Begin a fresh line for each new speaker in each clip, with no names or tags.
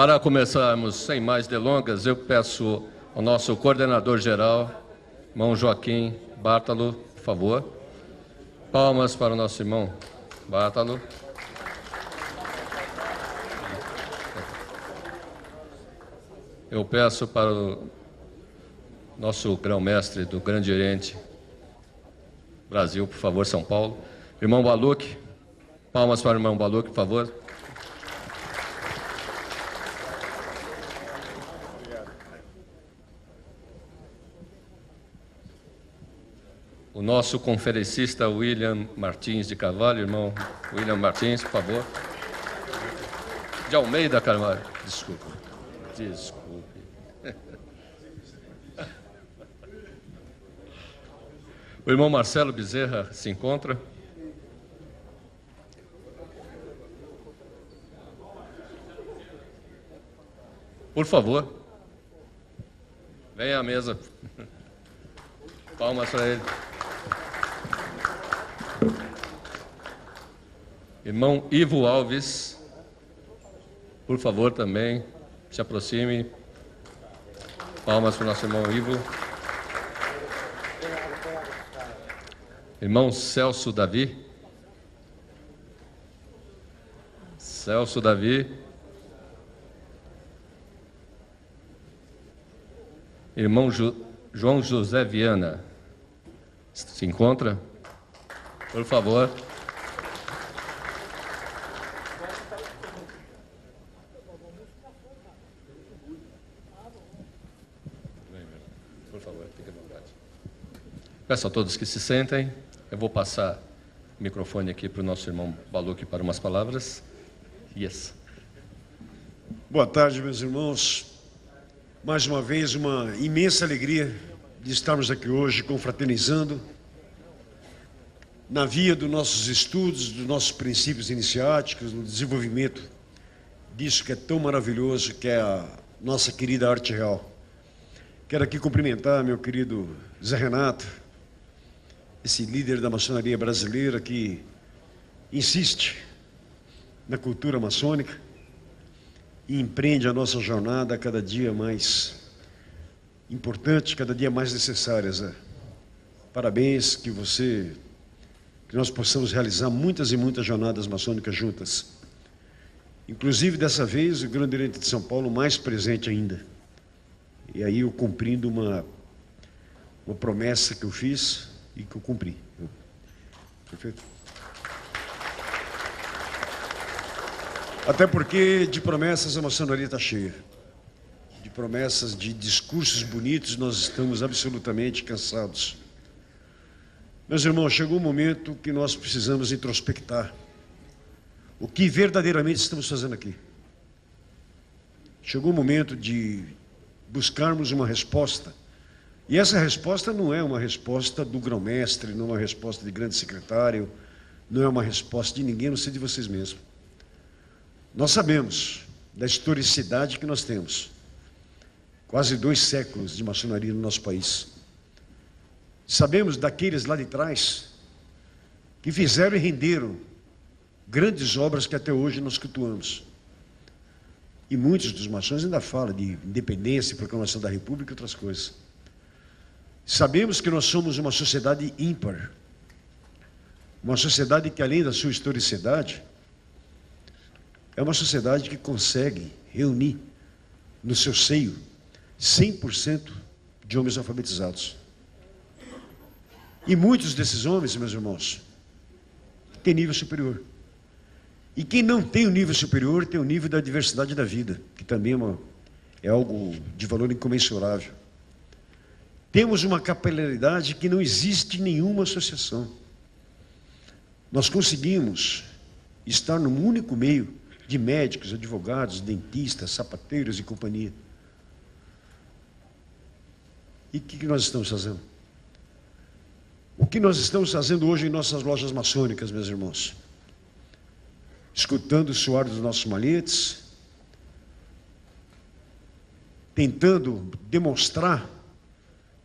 Para começarmos, sem mais delongas, eu peço ao nosso coordenador-geral, irmão Joaquim Bártalo, por favor. Palmas para o nosso irmão Bártalo. Eu peço para o nosso grão-mestre do Grande Oriente Brasil, por favor, São Paulo, irmão Baluque. Palmas para o irmão Baluque, por favor. O nosso conferencista William Martins de Carvalho, irmão William Martins, por favor. De Almeida Carvalho, desculpe. O irmão Marcelo Bezerra se encontra. Por favor, venha à mesa. Palmas para ele. Irmão Ivo Alves, por favor, também se aproxime. Palmas para o nosso irmão Ivo. Irmão Celso Davi. Celso Davi. Irmão João José Viana. Se encontra? Por favor. Por favor, fique à vontade. Peço a todos que se sentem. Eu vou passar o microfone aqui para o nosso irmão Baluque para umas palavras. Yes.
Boa tarde, meus irmãos. Mais uma vez, uma imensa alegria de estarmos aqui hoje confraternizando na via dos nossos estudos, dos nossos princípios iniciáticos, no desenvolvimento disso que é tão maravilhoso, que é a nossa querida arte real. Quero aqui cumprimentar meu querido Zé Renato, esse líder da maçonaria brasileira que insiste na cultura maçônica e empreende a nossa jornada cada dia mais importante, cada dia mais necessária, Zé. Parabéns, que nós possamos realizar muitas e muitas jornadas maçônicas juntas. Inclusive, dessa vez, o Grande Oriente de São Paulo mais presente ainda. E aí eu cumprindo uma promessa que eu fiz e que eu cumpri. Perfeito? Até porque de promessas a maçonaria está cheia. De promessas, de discursos bonitos, nós estamos absolutamente cansados. Meus irmãos, chegou um momento que nós precisamos introspectar o que verdadeiramente estamos fazendo aqui. Chegou o momento de buscarmos uma resposta. E essa resposta não é uma resposta do grão-mestre, não é uma resposta de grande secretário, não é uma resposta de ninguém, a não ser de vocês mesmos. Nós sabemos da historicidade que nós temos. Quase 2 séculos de maçonaria no nosso país. Sabemos daqueles lá de trás que fizeram e renderam grandes obras que até hoje nós cultuamos. E muitos dos maçons ainda falam de independência, proclamação da República e outras coisas. Sabemos que nós somos uma sociedade ímpar. Uma sociedade que, além da sua historicidade, é uma sociedade que consegue reunir no seu seio 100% de homens alfabetizados. E muitos desses homens, meus irmãos, têm nível superior. E quem não tem o nível superior tem o nível da diversidade da vida, que também é algo de valor incomensurável. Temos uma capilaridade que não existe em nenhuma associação. Nós conseguimos estar num único meio de médicos, advogados, dentistas, sapateiros e companhia. E o que nós estamos fazendo? O que nós estamos fazendo hoje em nossas lojas maçônicas, meus irmãos? Escutando o suor dos nossos malhetes, tentando demonstrar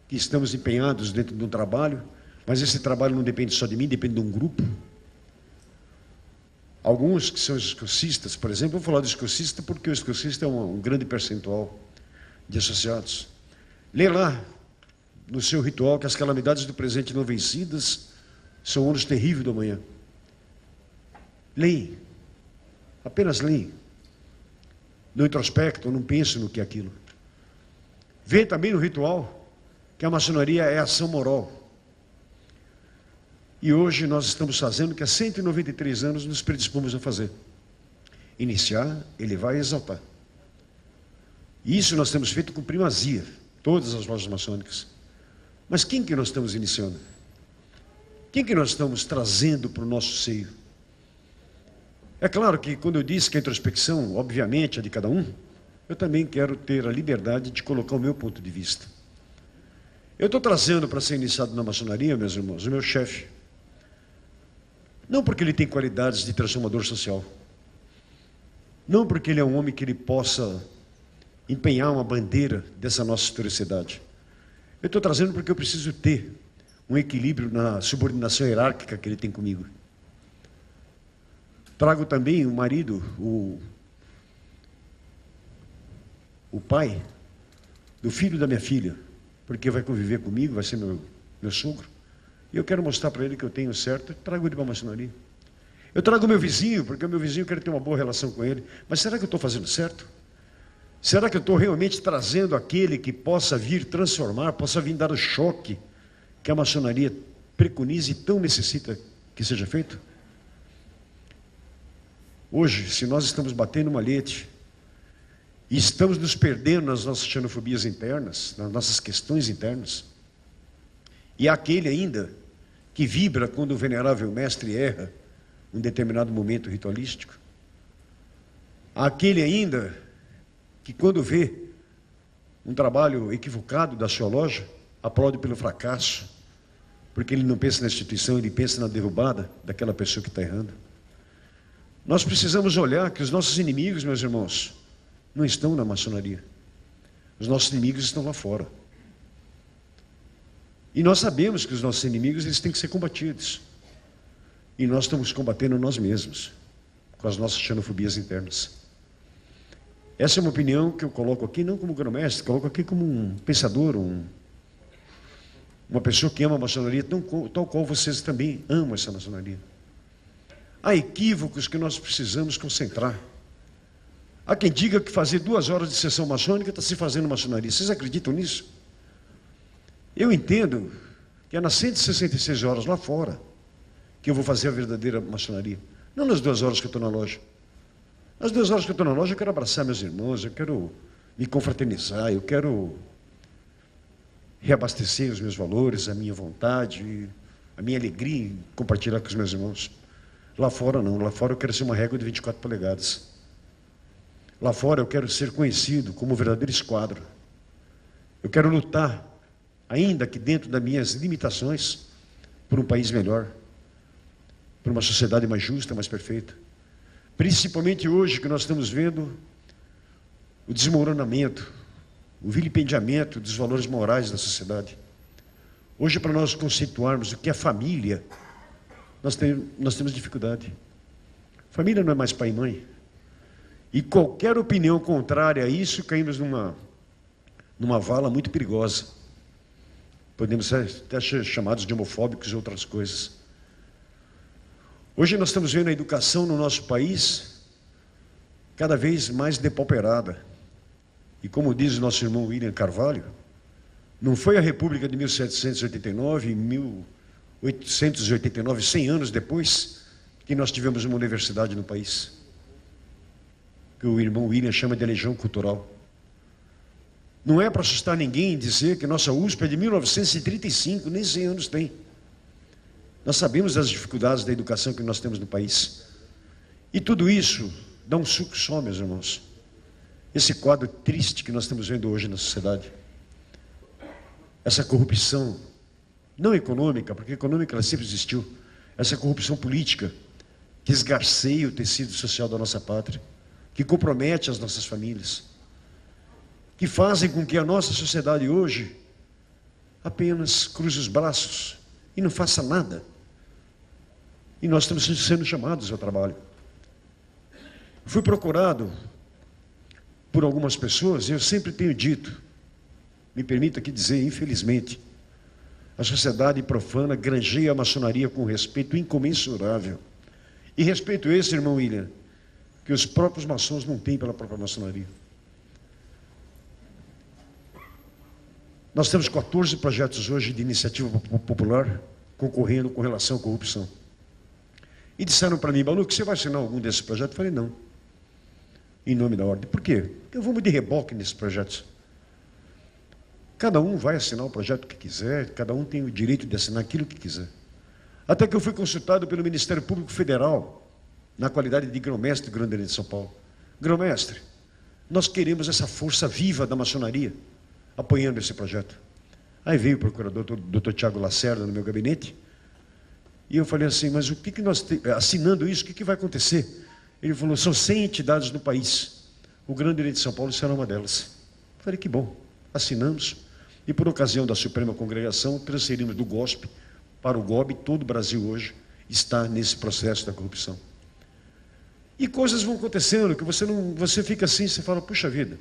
que estamos empenhados dentro de um trabalho, mas esse trabalho não depende só de mim, depende de um grupo. Alguns que são escocistas, por exemplo, eu vou falar do escocista porque o escocista é um grande percentual de associados. Lê lá, no seu ritual, que as calamidades do presente não vencidas são ônus terríveis do amanhã. Leem. Apenas leem. Não introspectam, não pensam no que é aquilo. Vê também no ritual que a maçonaria é ação moral. E hoje nós estamos fazendo o que há 193 anos nos predispomos a fazer. Iniciar, elevar e exaltar. E isso nós temos feito com primazia, todas as lojas maçônicas. Mas quem que nós estamos iniciando? Quem que nós estamos trazendo para o nosso seio? É claro que quando eu disse que a introspecção, obviamente, é de cada um, eu também quero ter a liberdade de colocar o meu ponto de vista. Eu estou trazendo para ser iniciado na maçonaria, meus irmãos, o meu chefe. Não porque ele tem qualidades de transformador social. Não porque ele é um homem que ele possa empenhar uma bandeira dessa nossa historicidade. Eu estou trazendo porque eu preciso ter um equilíbrio na subordinação hierárquica que ele tem comigo. Trago também o marido, o pai do filho da minha filha, porque vai conviver comigo, vai ser meu sogro. E eu quero mostrar para ele que eu tenho certo, trago ele para a maçonaria. Eu trago o meu vizinho, porque o meu vizinho eu quero ter uma boa relação com ele. Mas será que eu estou fazendo certo? Será que eu estou realmente trazendo aquele que possa vir transformar, possa vir dar o choque que a maçonaria preconiza e tão necessita que seja feito? Hoje, se nós estamos batendo uma malhete e estamos nos perdendo nas nossas xenofobias internas, nas nossas questões internas, e há aquele ainda que vibra quando o venerável mestre erra em um determinado momento ritualístico, há aquele ainda que quando vê um trabalho equivocado da sua loja, aplaude pelo fracasso, porque ele não pensa na instituição, ele pensa na derrubada daquela pessoa que está errando. Nós precisamos olhar que os nossos inimigos, meus irmãos, não estão na maçonaria. Os nossos inimigos estão lá fora. E nós sabemos que os nossos inimigos eles têm que ser combatidos. E nós estamos combatendo nós mesmos, com as nossas xenofobias internas. Essa é uma opinião que eu coloco aqui, não como grão-mestre, coloco aqui como um pensador, uma pessoa que ama a maçonaria, tal qual vocês também amam essa maçonaria. Há equívocos que nós precisamos concentrar. Há quem diga que fazer 2 horas de sessão maçônica está se fazendo maçonaria. Vocês acreditam nisso? Eu entendo que é nas 166 horas lá fora que eu vou fazer a verdadeira maçonaria. Não nas 2 horas que eu estou na loja. Nas 2 horas que eu estou na loja eu quero abraçar meus irmãos, eu quero me confraternizar, eu quero reabastecer os meus valores, a minha vontade, a minha alegria em compartilhar com os meus irmãos. Lá fora não, lá fora eu quero ser uma régua de 24 polegadas. Lá fora eu quero ser conhecido como o verdadeiro esquadro. Eu quero lutar, ainda que dentro das minhas limitações, por um país melhor, por uma sociedade mais justa, mais perfeita. Principalmente hoje que nós estamos vendo o desmoronamento, o vilipendiamento dos valores morais da sociedade. Hoje, para nós conceituarmos o que é família, nós temos dificuldade. Família não é mais pai e mãe. E qualquer opinião contrária a isso, caímos numa vala muito perigosa. Podemos até ser chamados de homofóbicos e outras coisas. Hoje nós estamos vendo a educação no nosso país cada vez mais depauperada. E como diz o nosso irmão William Carvalho, não foi a República de 1789 e 1889, 100 anos depois, que nós tivemos uma universidade no país, que o irmão William chama de legião cultural. Não é para assustar ninguém dizer que nossa USP é de 1935, nem 100 anos tem. Nós sabemos das dificuldades da educação que nós temos no país. E tudo isso dá um suco só, meus irmãos. Esse quadro triste que nós estamos vendo hoje na sociedade. Essa corrupção, não econômica, porque econômica ela sempre existiu. Essa corrupção política que esgarceia o tecido social da nossa pátria, que compromete as nossas famílias, que fazem com que a nossa sociedade hoje apenas cruze os braços e não faça nada. E nós estamos sendo chamados ao trabalho. Fui procurado por algumas pessoas, e eu sempre tenho dito, me permita aqui dizer, infelizmente, a sociedade profana granjeia a maçonaria com respeito incomensurável. E respeito esse, irmão William, que os próprios maçons não têm pela própria maçonaria. Nós temos 14 projetos hoje de iniciativa popular concorrendo com relação à corrupção. E disseram para mim, Baluque, você vai assinar algum desses projetos? Eu falei, não. Em nome da ordem. Por quê? Porque eu vou de reboque nesses projetos. Cada um vai assinar o projeto que quiser, cada um tem o direito de assinar aquilo que quiser. Até que eu fui consultado pelo Ministério Público Federal, na qualidade de grão-mestre do Grande Oriente de São Paulo. Grão-mestre, nós queremos essa força viva da maçonaria apoiando esse projeto. Aí veio o procurador, o doutor Tiago Lacerda, no meu gabinete, e eu falei assim, mas o que nós assinando isso, o que vai acontecer? Ele falou, são 100 entidades no país. O Grande Oriente de São Paulo será uma delas. Eu falei, que bom. Assinamos. E por ocasião da Suprema Congregação, transferimos do GOSP para o GOB. Todo o Brasil hoje está nesse processo da corrupção. E coisas vão acontecendo, que você fica assim, você fala, puxa vida,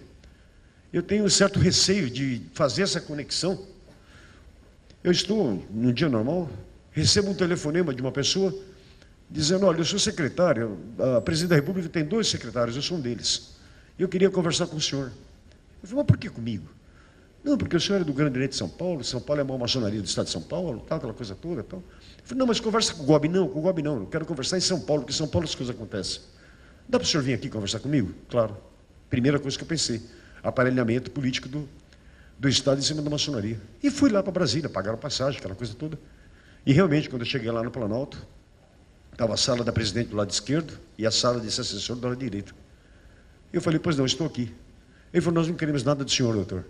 eu tenho um certo receio de fazer essa conexão. Eu estou, num dia normal, recebo um telefonema de uma pessoa, dizendo, olha, eu sou secretário, a presidente da República tem 2 secretários, eu sou um deles. Eu queria conversar com o senhor. Eu falei, mas por que comigo? Não, porque o senhor é do Grande Oriente de São Paulo é a maior maçonaria do Estado de São Paulo, tal, aquela coisa toda. Tal. Eu falei, não, mas conversa com o GOB. Não, com o GOB não, eu quero conversar em São Paulo, porque em São Paulo as coisas acontecem. Dá para o senhor vir aqui conversar comigo? Claro. Primeira coisa que eu pensei, aparelhamento político do Estado em cima da maçonaria. E fui lá para Brasília, pagaram passagem, aquela coisa toda. E realmente, quando eu cheguei lá no Planalto, estava a sala da presidente do lado esquerdo e a sala desse assessor do lado direito. Eu falei, pois não, estou aqui. Ele falou, nós não queremos nada do senhor, doutor.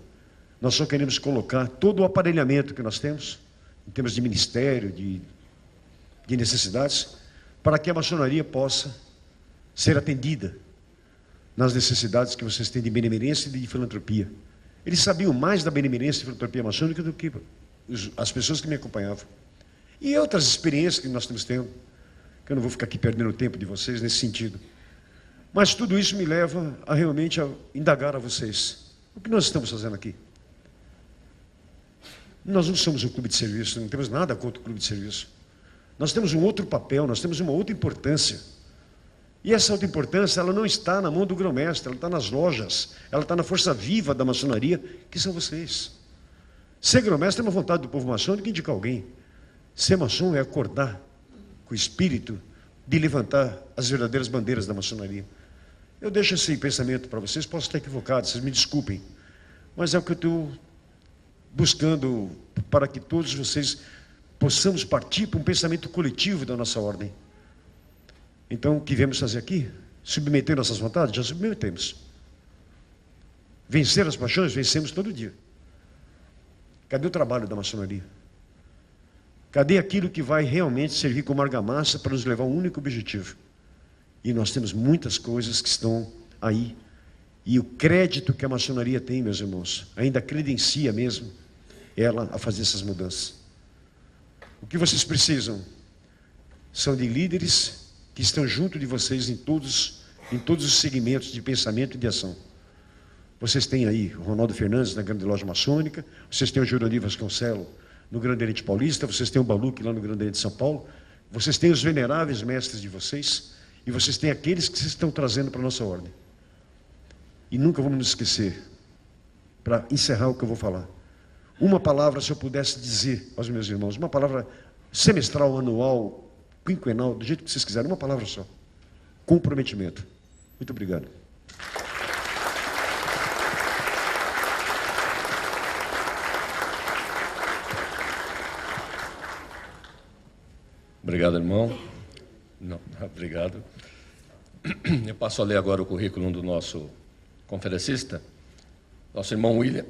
Nós só queremos colocar todo o aparelhamento que nós temos, em termos de ministério, de necessidades, para que a maçonaria possa ser atendida nas necessidades que vocês têm de benemerência e de filantropia. Eles sabiam mais da benemerência e filantropia maçônica do que as pessoas que me acompanhavam. E outras experiências que nós estamos tendo, que eu não vou ficar aqui perdendo o tempo de vocês nesse sentido. Mas tudo isso me leva a realmente a indagar a vocês. O que nós estamos fazendo aqui? Nós não somos um clube de serviço, não temos nada contra o clube de serviço. Nós temos um outro papel, nós temos uma outra importância. E essa outra importância, ela não está na mão do grão-mestre, ela está nas lojas, ela está na força viva da maçonaria, que são vocês. Ser grão-mestre é uma vontade do povo maçônico indicar alguém. Ser maçom é acordar com o espírito de levantar as verdadeiras bandeiras da maçonaria. Eu deixo esse pensamento para vocês, posso estar equivocado, vocês me desculpem, mas é o que eu estou buscando para que todos vocês possamos partir para um pensamento coletivo da nossa ordem. Então, o que viemos fazer aqui? Submeter nossas vontades? Já submetemos. Vencer as paixões? Vencemos todo dia. Cadê o trabalho da maçonaria? Cadê aquilo que vai realmente servir como argamassa para nos levar a um único objetivo? E nós temos muitas coisas que estão aí. E o crédito que a maçonaria tem, meus irmãos, ainda credencia mesmo ela a fazer essas mudanças. O que vocês precisam são de líderes que estão junto de vocês em todos os segmentos de pensamento e de ação. Vocês têm aí o Ronaldo Fernandes na Grande Loja Maçônica, vocês têm o Juroni Vasconcelos no Grande Oriente Paulista, vocês têm o Baluque lá no Grande Oriente de São Paulo, vocês têm os veneráveis mestres de vocês, e vocês têm aqueles que vocês estão trazendo para a nossa ordem. E nunca vamos nos esquecer, para encerrar o que eu vou falar. Uma palavra, se eu pudesse dizer aos meus irmãos, uma palavra semestral, anual, quinquenal, do jeito que vocês quiserem, uma palavra só. Comprometimento. Muito obrigado.
Obrigado, irmão. Não, obrigado. Eu passo a ler agora o currículo do nosso conferencista, nosso irmão William.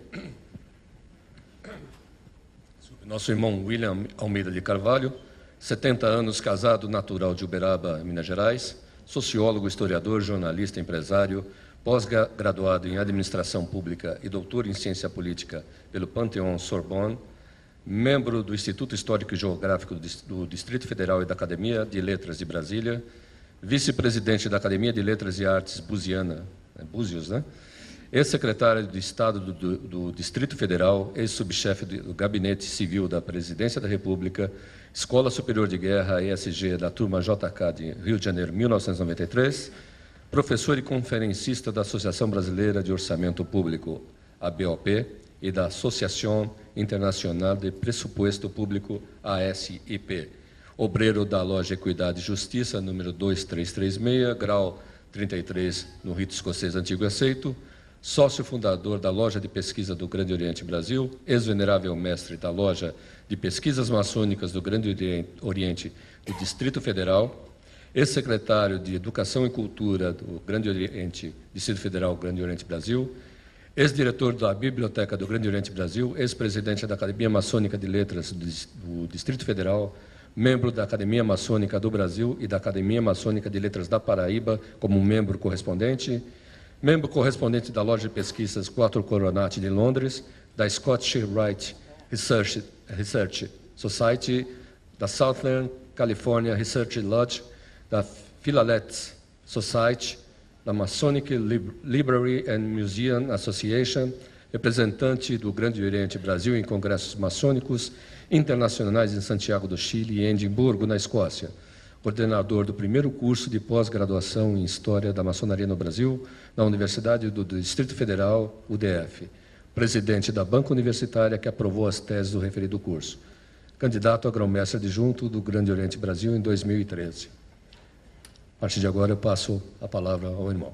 Nosso irmão William Almeida de Carvalho, 70 anos, casado, natural de Uberaba, Minas Gerais, sociólogo, historiador, jornalista, empresário, pós-graduado em Administração Pública e doutor em Ciência Política pelo Pantheon Sorbonne, membro do Instituto Histórico e Geográfico do Distrito Federal e da Academia de Letras de Brasília, vice-presidente da Academia de Letras e Artes Búzios, né? Ex-secretário de Estado do Distrito Federal, ex-subchefe do Gabinete Civil da Presidência da República, Escola Superior de Guerra, ESG, da turma JK de Rio de Janeiro, 1993, professor e conferencista da Associação Brasileira de Orçamento Público, ABOP, e da Associação Internacional de Pressuposto Público, ASIP, obreiro da Loja Equidade e Justiça, número 2336, grau 33, no rito escocês antigo e aceito, sócio fundador da Loja de Pesquisa do Grande Oriente Brasil, ex-venerável mestre da Loja de Pesquisas Maçônicas do Grande Oriente do Distrito Federal, ex-secretário de Educação e Cultura do Grande Oriente, Distrito Federal, Grande Oriente Brasil, ex-diretor da Biblioteca do Grande Oriente Brasil, ex-presidente da Academia Maçônica de Letras do Distrito Federal, membro da Academia Maçônica do Brasil e da Academia Maçônica de Letras da Paraíba como membro correspondente da Loja de Pesquisas Quattro Coronati de Londres, da Scottish Rite Research Society, da Southern California Research Lodge, da Philatelic Society, da Masonic Library and Museum Association, representante do Grande Oriente Brasil em congressos maçônicos internacionais em Santiago do Chile e Edimburgo, na Escócia, coordenador do primeiro curso de pós-graduação em História da Maçonaria no Brasil, na Universidade do Distrito Federal, UDF, presidente da banca universitária que aprovou as teses do referido curso, candidato a grão-mestre adjunto do Grande Oriente Brasil em 2013. A partir de agora, eu passo a palavra ao irmão.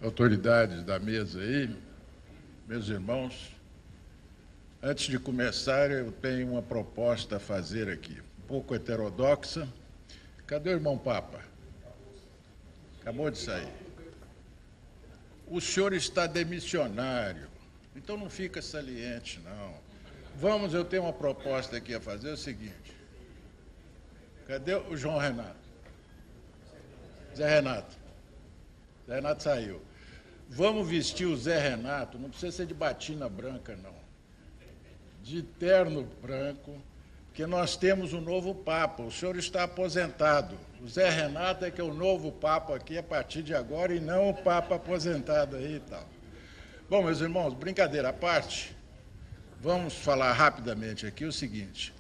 Autoridades da mesa aí, meus irmãos, antes de começar, eu tenho uma proposta a fazer aqui, um pouco heterodoxa. Cadê o irmão Papa? Acabou de sair. O senhor está demissionário, então não fica saliente, não. Eu tenho uma proposta aqui a fazer, é o seguinte. Cadê o João Renato? Zé Renato. Zé Renato saiu. Vamos vestir o Zé Renato, não precisa ser de batina branca, não. De terno branco, porque nós temos um novo Papa. O senhor está aposentado. O Zé Renato é que é o novo Papa aqui a partir de agora e não o Papa aposentado aí e tal. Bom, meus irmãos, brincadeira à parte, vamos falar rapidamente aqui o seguinte.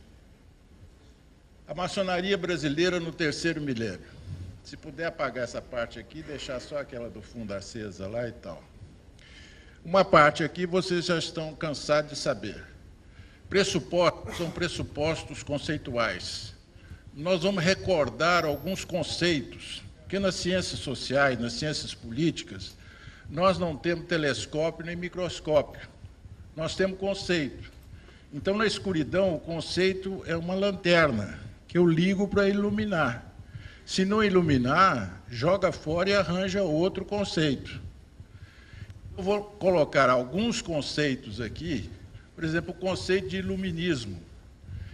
A maçonaria brasileira no terceiro milênio. Se puder apagar essa parte aqui, deixar só aquela do fundo acesa lá e tal. Uma parte aqui vocês já estão cansados de saber. Pressupostos são pressupostos conceituais. Nós vamos recordar alguns conceitos, porque nas ciências sociais, nas ciências políticas, nós não temos telescópio nem microscópio. Nós temos conceito. Então, na escuridão, o conceito é uma lanterna que eu ligo para iluminar. Se não iluminar, joga fora e arranja outro conceito. Eu vou colocar alguns conceitos aqui, por exemplo, o conceito de iluminismo,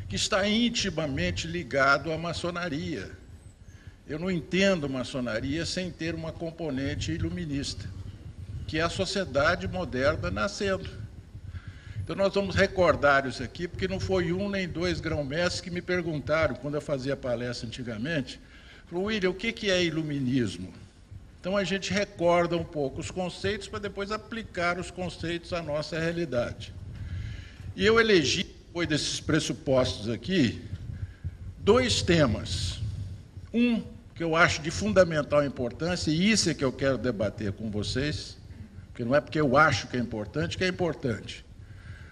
que está intimamente ligado à maçonaria. Eu não entendo maçonaria sem ter uma componente iluminista, que é a sociedade moderna nascendo. Então, nós vamos recordar isso aqui, porque não foi um nem dois grão-mestres que me perguntaram, quando eu fazia palestra antigamente, falou, William, o que é iluminismo? Então, a gente recorda um pouco os conceitos para depois aplicar os conceitos à nossa realidade. E eu elegi, depois desses pressupostos aqui, dois temas. Um que eu acho de fundamental importância, e isso é que eu quero debater com vocês, porque não é porque eu acho que é importante.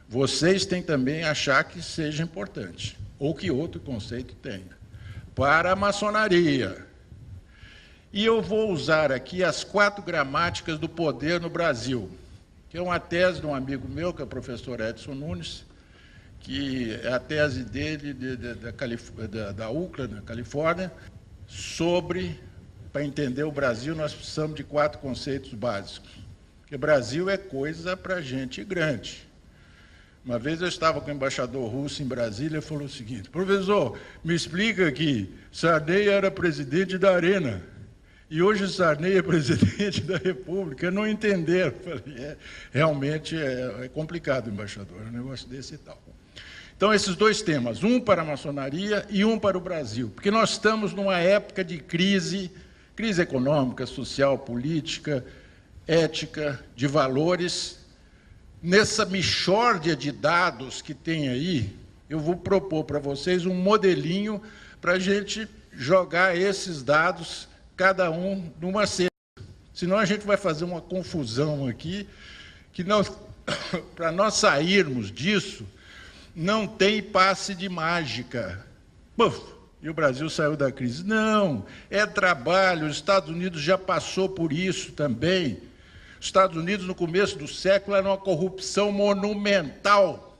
Vocês têm também achar que seja importante, ou que outro conceito tenha, para a maçonaria. E eu vou usar aqui as 4 gramáticas do poder no Brasil, que é uma tese de um amigo meu, que é o professor Edson Nunes, que é a tese dele da UCLA, na Califórnia, sobre, para entender o Brasil, nós precisamos de 4 conceitos básicos. Porque Brasil é coisa para gente grande. Uma vez eu estava com o embaixador russo em Brasília e falou o seguinte, professor, me explica aqui, Sarney era presidente da Arena. E hoje o Sarney é presidente da República, não entenderam. Falei, realmente é complicado, embaixador, um negócio desse e tal. Então, esses dois temas, um para a maçonaria e um para o Brasil, porque nós estamos numa época de crise econômica, social, política, ética, de valores. Nessa mixórdia de dados que tem aí, eu vou propor para vocês um modelinho para a gente jogar esses dados, cada um, numa cesta. Senão a gente vai fazer uma confusão aqui, que para nós sairmos disso, não tem passe de mágica. Puf, e o Brasil saiu da crise. Não, é trabalho, os Estados Unidos já passou por isso também. Os Estados Unidos, no começo do século, era uma corrupção monumental.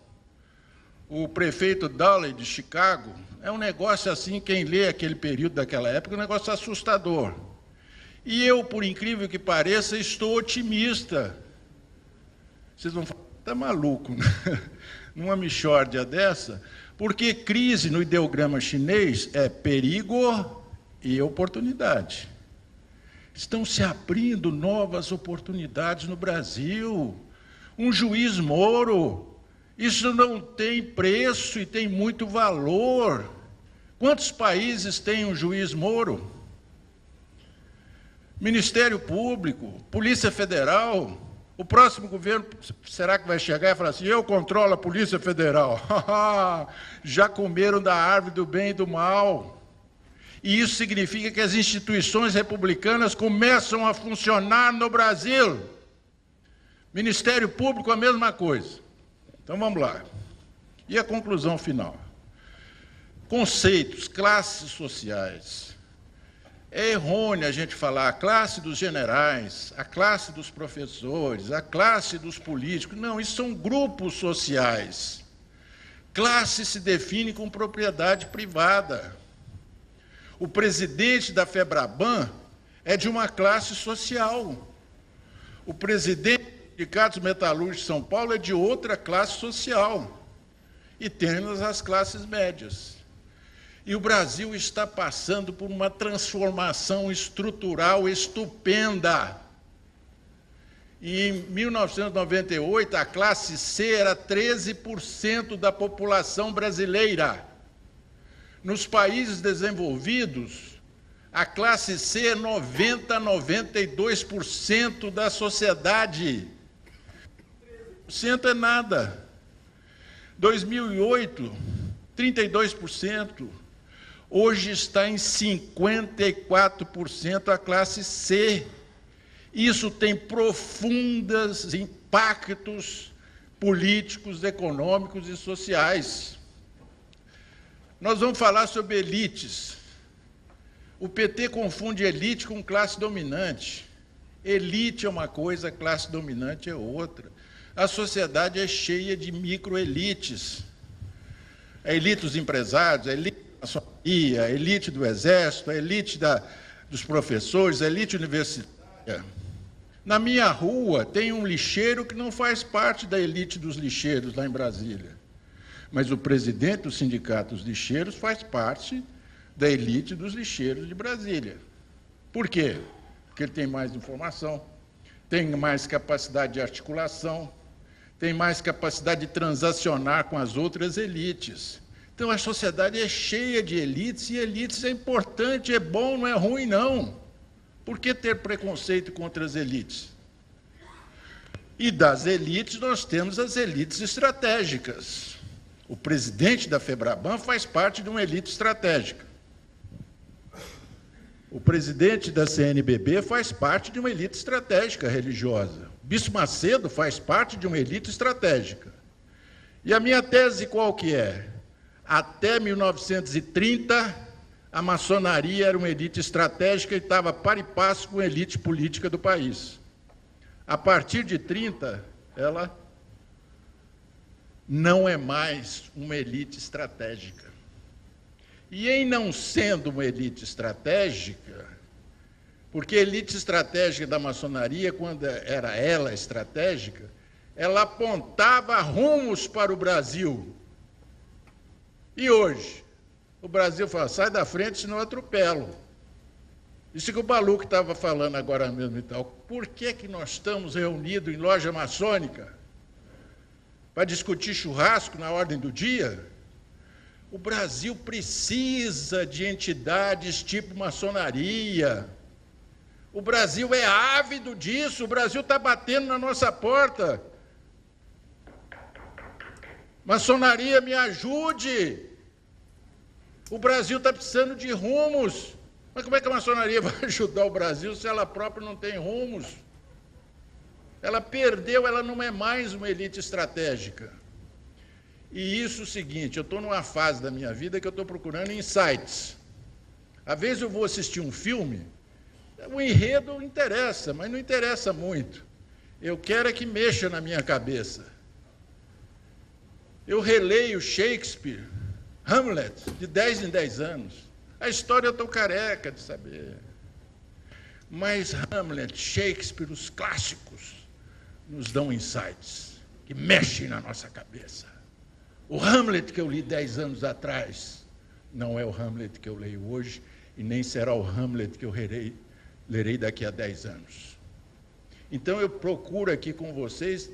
O prefeito Dowley, de Chicago, é um negócio assim, quem lê aquele período daquela época, é um negócio assustador. E eu, por incrível que pareça, estou otimista. Vocês vão falar, está maluco, né? Numa mixórdia dessa, porque crise no ideograma chinês é perigo e oportunidade. Estão se abrindo novas oportunidades no Brasil. Um juiz Moro, isso não tem preço e tem muito valor. Quantos países têm um juiz Moro? Ministério Público, Polícia Federal. O próximo governo, será que vai chegar e falar assim, eu controlo a Polícia Federal? Já comeram da árvore do bem e do mal. E isso significa que as instituições republicanas começam a funcionar no Brasil. Ministério Público, a mesma coisa. Então, vamos lá. E a conclusão final? Conceitos, classes sociais. É errôneo a gente falar a classe dos generais, a classe dos professores, a classe dos políticos. Não, isso são grupos sociais. Classe se define com propriedade privada. O presidente da FEBRABAN é de uma classe social. O presidente do Sindicato Metalúrgicos de São Paulo é de outra classe social. E temos as classes médias. E o Brasil está passando por uma transformação estrutural estupenda. E em 1998, a classe C era 13% da população brasileira. Nos países desenvolvidos, a classe C é 92% da sociedade. 13% é nada. 2008, 32%. Hoje está em 54% a classe C. Isso tem profundos impactos políticos, econômicos e sociais. Nós vamos falar sobre elites. O PT confunde elite com classe dominante. Elite é uma coisa, classe dominante é outra. A sociedade é cheia de microelites. A elite dos empresários, a elite da maçonaria, a elite do exército, a elite dos professores, a elite universitária. Na minha rua tem um lixeiro que não faz parte da elite dos lixeiros lá em Brasília. Mas o presidente do Sindicato dos Lixeiros faz parte da elite dos lixeiros de Brasília. Por quê? Porque ele tem mais informação, tem mais capacidade de articulação, tem mais capacidade de transacionar com as outras elites. Então, a sociedade é cheia de elites, e elites é importante, é bom, não é ruim, não. Por que ter preconceito contra as elites? E das elites, nós temos as elites estratégicas. O presidente da FEBRABAN faz parte de uma elite estratégica. O presidente da CNBB faz parte de uma elite estratégica religiosa. Bispo Macedo faz parte de uma elite estratégica. E a minha tese qual que é? Até 1930, a maçonaria era uma elite estratégica e estava par e passo com a elite política do país. A partir de 30, ela não é mais uma elite estratégica. E em não sendo uma elite estratégica, porque a elite estratégica da maçonaria, quando era ela estratégica, ela apontava rumos para o Brasil. E hoje, o Brasil fala, sai da frente, senão eu atropelo. Isso que o Baluch estava falando agora mesmo e tal. Por que que nós estamos reunidos em loja maçônica? Para discutir churrasco na ordem do dia? O Brasil precisa de entidades tipo maçonaria. O Brasil é ávido disso, o Brasil está batendo na nossa porta. Maçonaria, me ajude. O Brasil está precisando de rumos. Mas como é que a maçonaria vai ajudar o Brasil se ela própria não tem rumos? Ela perdeu, ela não é mais uma elite estratégica. E isso é o seguinte, eu estou numa fase da minha vida que eu estou procurando insights. Às vezes eu vou assistir um filme, o enredo interessa, mas não interessa muito. Eu quero é que mexa na minha cabeça. Eu releio Shakespeare, Hamlet, de 10 em 10 anos. A história eu estou careca de saber. Mas Hamlet, Shakespeare, os clássicos, nos dão insights que mexem na nossa cabeça. O Hamlet que eu li 10 anos atrás não é o Hamlet que eu leio hoje e nem será o Hamlet que eu lerei daqui a 10 anos. Então eu procuro aqui com vocês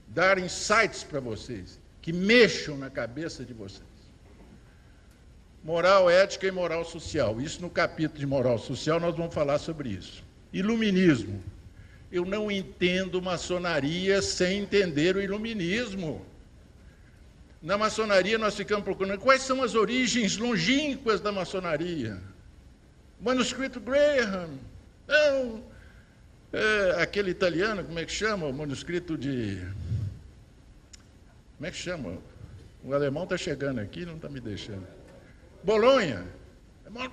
dar insights para vocês, que mexam na cabeça de vocês. Moral, ética e moral social. Isso no capítulo de moral social nós vamos falar sobre isso. Iluminismo. Eu não entendo maçonaria sem entender o iluminismo. Na maçonaria nós ficamos procurando quais são as origens longínquas da maçonaria. Manuscrito Graham. Não, aquele italiano, como é que chama? O manuscrito de... Como é que chama? O alemão está chegando aqui, não está me deixando. Bolonha.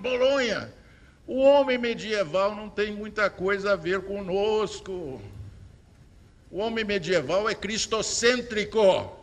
Bolonha. O homem medieval não tem muita coisa a ver conosco. O homem medieval é cristocêntrico.